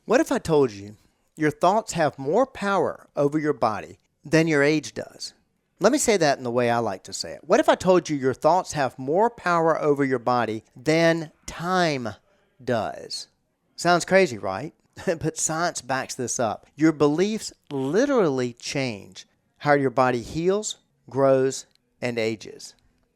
What if I told you your thoughts have more power over your body than your age does? Let me say that in the way I like to say it. What if I told you your thoughts have more power over your body than time does? Sounds crazy, right? But science backs this up. Your beliefs literally change how your body heals, grows, and ages.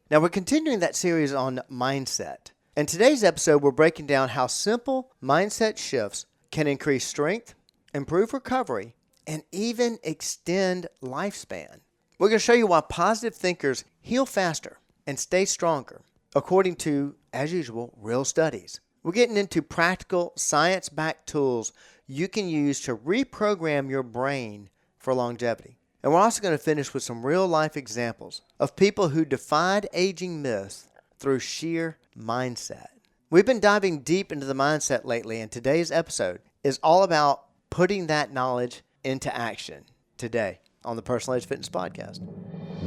Now, we're continuing that series on mindset. In today's episode, we're breaking down how simple mindset shifts can increase strength, improve recovery, and even extend lifespan. We're going to show you why positive thinkers heal faster and stay stronger, according to, as usual, real studies. We're getting into practical, science-backed tools you can use to reprogram your brain for longevity. And we're also going to finish with some real-life examples of people who defied aging myths through sheer mindset. We've been diving deep into the mindset lately, and today's episode is all about putting that knowledge into action today on the Personal Edge Fitness Podcast.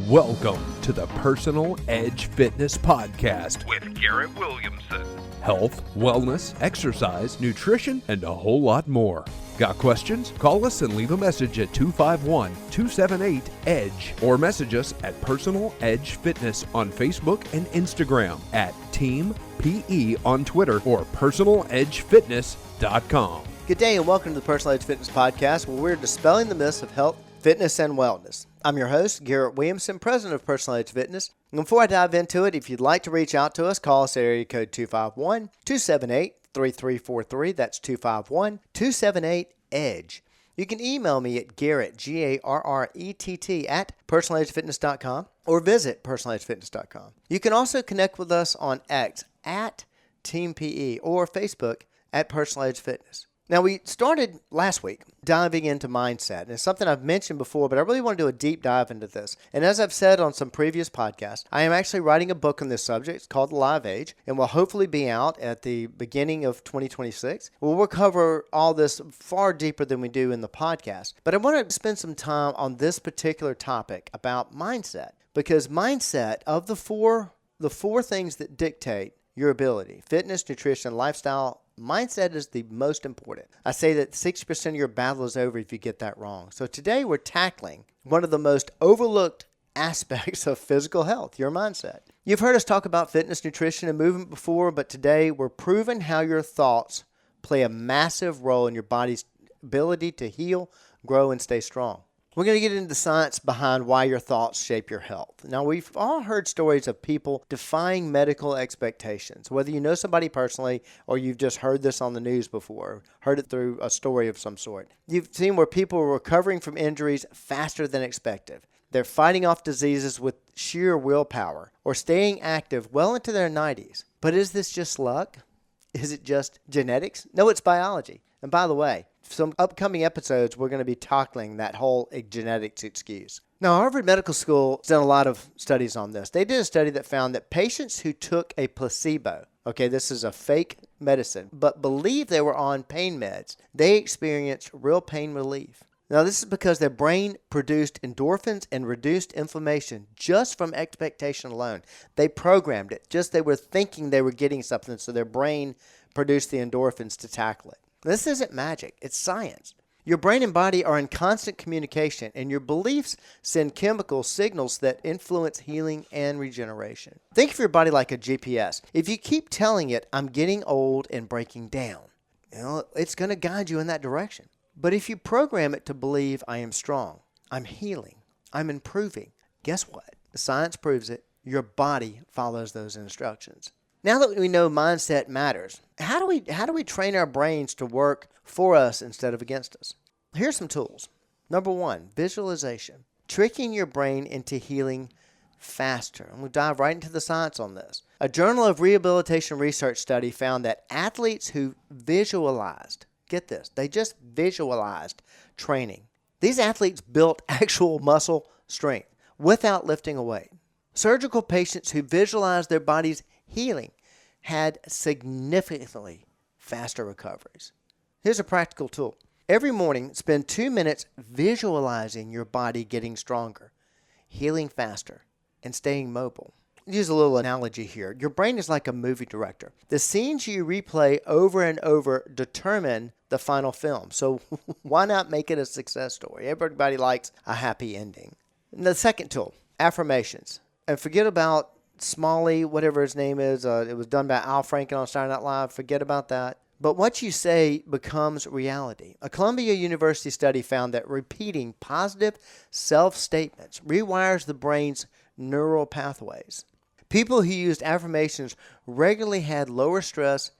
Welcome to the Personal Edge Fitness Podcast with Garrett Williamson. Health, wellness, exercise, nutrition, and a whole lot more. Got questions? Call us and leave a message at 251-278-EDGE or message us at Personal Edge Fitness on Facebook and Instagram, at Team PE on Twitter, or personaledgefitness.com. Good day and welcome to the Personal Edge Fitness Podcast, where we're dispelling the myths of health, fitness, and wellness. I'm your host, Garrett Williamson, president of Personal Edge Fitness. And before I dive into it, if you'd like to reach out to us, call us at area code 251-278-3343. That's 251-278-EDGE. You can email me at Garrett, Garrett, at personaledgefitness.com or visit personaledgefitness.com. You can also connect with us on X at Team PE or Facebook at Personal Edge Fitness. Now, we started last week diving into mindset, and it's something I've mentioned before, but I really want to do a deep dive into this. And as I've said on some previous podcasts, I am actually writing a book on this subject. It's called Live Age, and will hopefully be out at the beginning of 2026. We'll cover all this far deeper than we do in the podcast. But I want to spend some time on this particular topic about mindset, because mindset, of the four things that dictate your ability: fitness, nutrition, lifestyle, mindset is the most important. I say that 60% of your battle is over if you get that wrong. So today we're tackling one of the most overlooked aspects of physical health, your mindset. You've heard us talk about fitness, nutrition, and movement before, but today we're proving how your thoughts play a massive role in your body's ability to heal, grow, and stay strong. We're going to get into the science behind why your thoughts shape your health. Now, we've all heard stories of people defying medical expectations, whether you know somebody personally or you've just heard this on the news before, heard it through a story of some sort. You've seen where people are recovering from injuries faster than expected. They're fighting off diseases with sheer willpower or staying active well into their 90s. But is this just luck? Is it just genetics? No, it's biology. And by the way, some upcoming episodes, we're going to be tackling that whole genetics excuse. Now, Harvard Medical School has done a lot of studies on this. They did a study that found that patients who took a placebo, okay, this is a fake medicine, but believed they were on pain meds, they experienced real pain relief. Now, this is because their brain produced endorphins and reduced inflammation just from expectation alone. They programmed it. They were thinking they were getting something, so their brain produced the endorphins to tackle it. This isn't magic. It's science. Your brain and body are in constant communication, and your beliefs send chemical signals that influence healing and regeneration. Think of your body like a GPS. If you keep telling it, I'm getting old and breaking down, it's going to guide you in that direction. But if you program it to believe, I am strong, I'm healing, I'm improving, guess what? The science proves it. Your body follows those instructions. Now that we know mindset matters, how do we train our brains to work for us instead of against us? Here's some tools. Number one, visualization. Tricking your brain into healing faster. And we'll dive right into the science on this. A Journal of Rehabilitation Research study found that athletes who visualized, get this, they just visualized training. These athletes built actual muscle strength without lifting a weight. Surgical patients who visualized their bodies healing had significantly faster recoveries. Here's a practical tool. Every morning, spend 2 minutes visualizing your body getting stronger, healing faster, and staying mobile. use a little analogy here. Your brain is like a movie director. The scenes you replay over and over determine the final film. So why not make it a success story? Everybody likes a happy ending. And the second tool, affirmations. And forget about Smalley, whatever his name is. It was done by Al Franken on Saturday Night Live. Forget about that. But what you say becomes reality. A Columbia University study found that repeating positive self-statements rewires the brain's neural pathways. People who used affirmations regularly had lower stress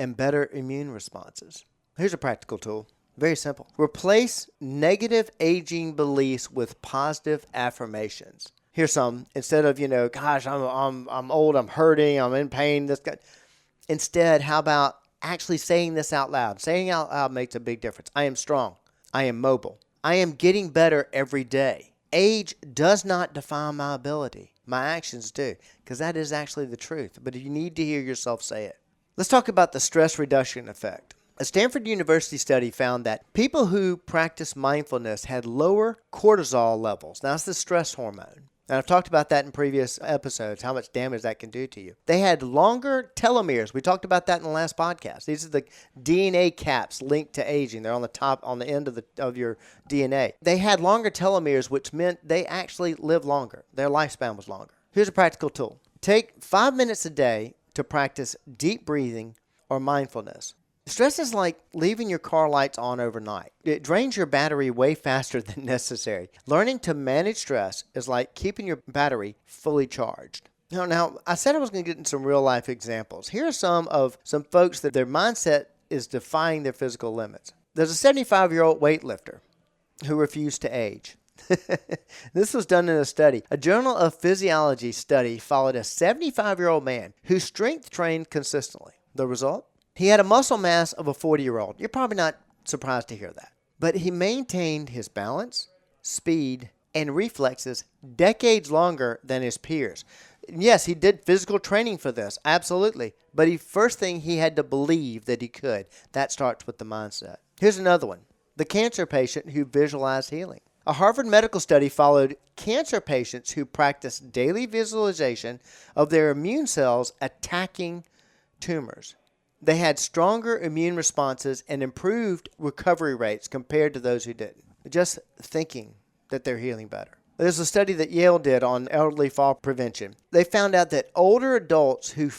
and better immune responses. Here's a practical tool. Very simple. Replace negative aging beliefs with positive affirmations. Here's some. Instead of, gosh, I'm old, I'm hurting, I'm in pain. This guy. Instead, how about actually saying this out loud? Saying it out loud makes a big difference. I am strong. I am mobile. I am getting better every day. Age does not define my ability. My actions do, because that is actually the truth. But you need to hear yourself say it. Let's talk about the stress reduction effect. A Stanford University study found that people who practice mindfulness had lower cortisol levels. Now, that's the stress hormone. And I've talked about that in previous episodes, how much damage that can do to you. They had longer telomeres. We talked about that in the last podcast. These are the DNA caps linked to aging. They're on the top, on the end of your DNA. They had longer telomeres, which meant they actually lived longer. Their lifespan was longer. Here's a practical tool. Take 5 minutes a day to practice deep breathing or mindfulness. Stress is like leaving your car lights on overnight. It drains your battery way faster than necessary. Learning to manage stress is like keeping your battery fully charged. Now, I said I was going to get into some real life examples. Here are some folks that their mindset is defying their physical limits. There's a 75-year-old weightlifter who refused to age. This was done in a study. A Journal of Physiology study followed a 75-year-old man who strength trained consistently. The result? He had a muscle mass of a 40-year-old. You're probably not surprised to hear that. But he maintained his balance, speed, and reflexes decades longer than his peers. Yes, he did physical training for this, absolutely. But first thing, he had to believe that he could. That starts with the mindset. Here's another one. The cancer patient who visualized healing. A Harvard medical study followed cancer patients who practiced daily visualization of their immune cells attacking tumors. They had stronger immune responses and improved recovery rates compared to those who didn't. Just thinking that they're healing better. There's a study that Yale did on elderly fall prevention. They found out that older adults who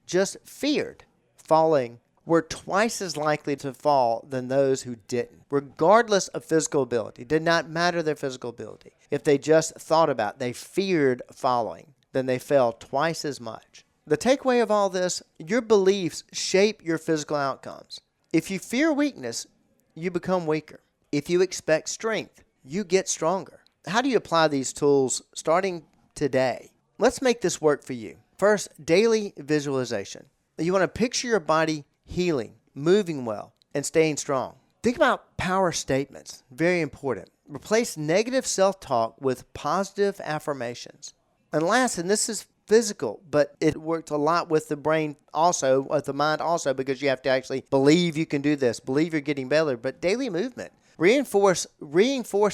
just feared falling, were twice as likely to fall than those who didn't, regardless of physical ability. It did not matter their physical ability. If they just thought about it, they feared falling, then they fell twice as much. The takeaway of all this, your beliefs shape your physical outcomes. If you fear weakness, you become weaker. If you expect strength, you get stronger. How do you apply these tools starting today? Let's make this work for you. First, daily visualization. You want to picture your body healing, moving well, and staying strong. Think about power statements. Very important. Replace negative self-talk with positive affirmations. And last, and this is physical, but it works a lot with the brain also, with the mind also, because you have to actually believe you can do this, believe you're getting better. But daily movement. Reinforce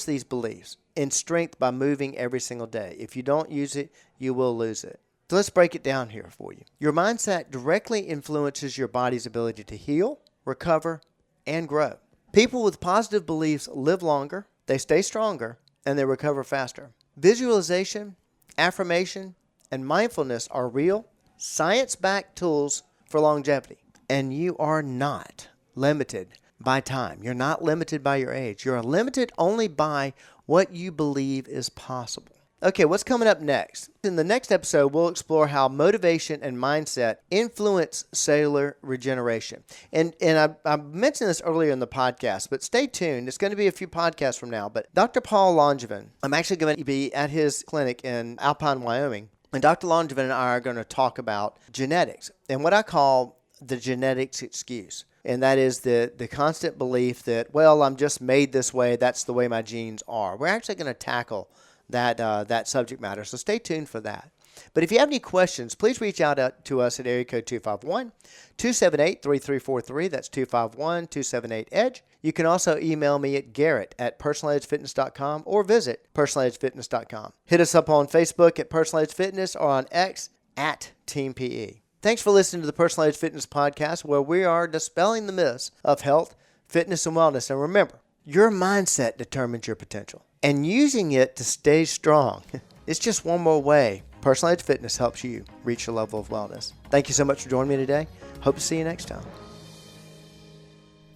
these beliefs in strength by moving every single day. If you don't use it, you will lose it. So let's break it down here for you. Your mindset directly influences your body's ability to heal, recover, and grow. People with positive beliefs live longer, they stay stronger, and they recover faster. Visualization, affirmation, and mindfulness are real, science-backed tools for longevity. And you are not limited by time. You're not limited by your age. You're limited only by what you believe is possible. Okay, what's coming up next? In the next episode, we'll explore how motivation and mindset influence cellular regeneration. And I mentioned this earlier in the podcast, but stay tuned. It's going to be a few podcasts from now. But Dr. Paul Langevin, I'm actually going to be at his clinic in Alpine, Wyoming. And Dr. Langevin and I are going to talk about genetics and what I call the genetics excuse. And that is the constant belief that, well, I'm just made this way. That's the way my genes are. We're actually going to tackle that subject matter. So stay tuned for that. But if you have any questions, please reach out to us at area code 251-278-3343. That's 251-278-EDGE. You can also email me at garrett@personaledgefitness.com or visit personaledgefitness.com. Hit us up on Facebook at Personal Edge Fitness or on X at Team PE. Thanks for listening to the Personal Edge Fitness Podcast, where we are dispelling the myths of health, fitness, and wellness. And remember, your mindset determines your potential, and using it to stay strong. It's just one more way Personal Edge Fitness helps you reach a level of wellness. Thank you so much for joining me today. Hope to see you next time.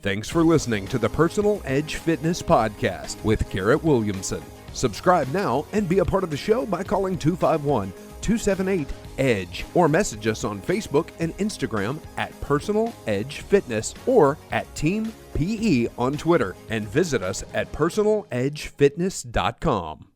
Thanks for listening to the Personal Edge Fitness Podcast with Garrett Williamson. Subscribe now and be a part of the show by calling 251-278-EDGE or message us on Facebook and Instagram at Personal Edge Fitness or at Team PE on Twitter, and visit us at personaledgefitness.com.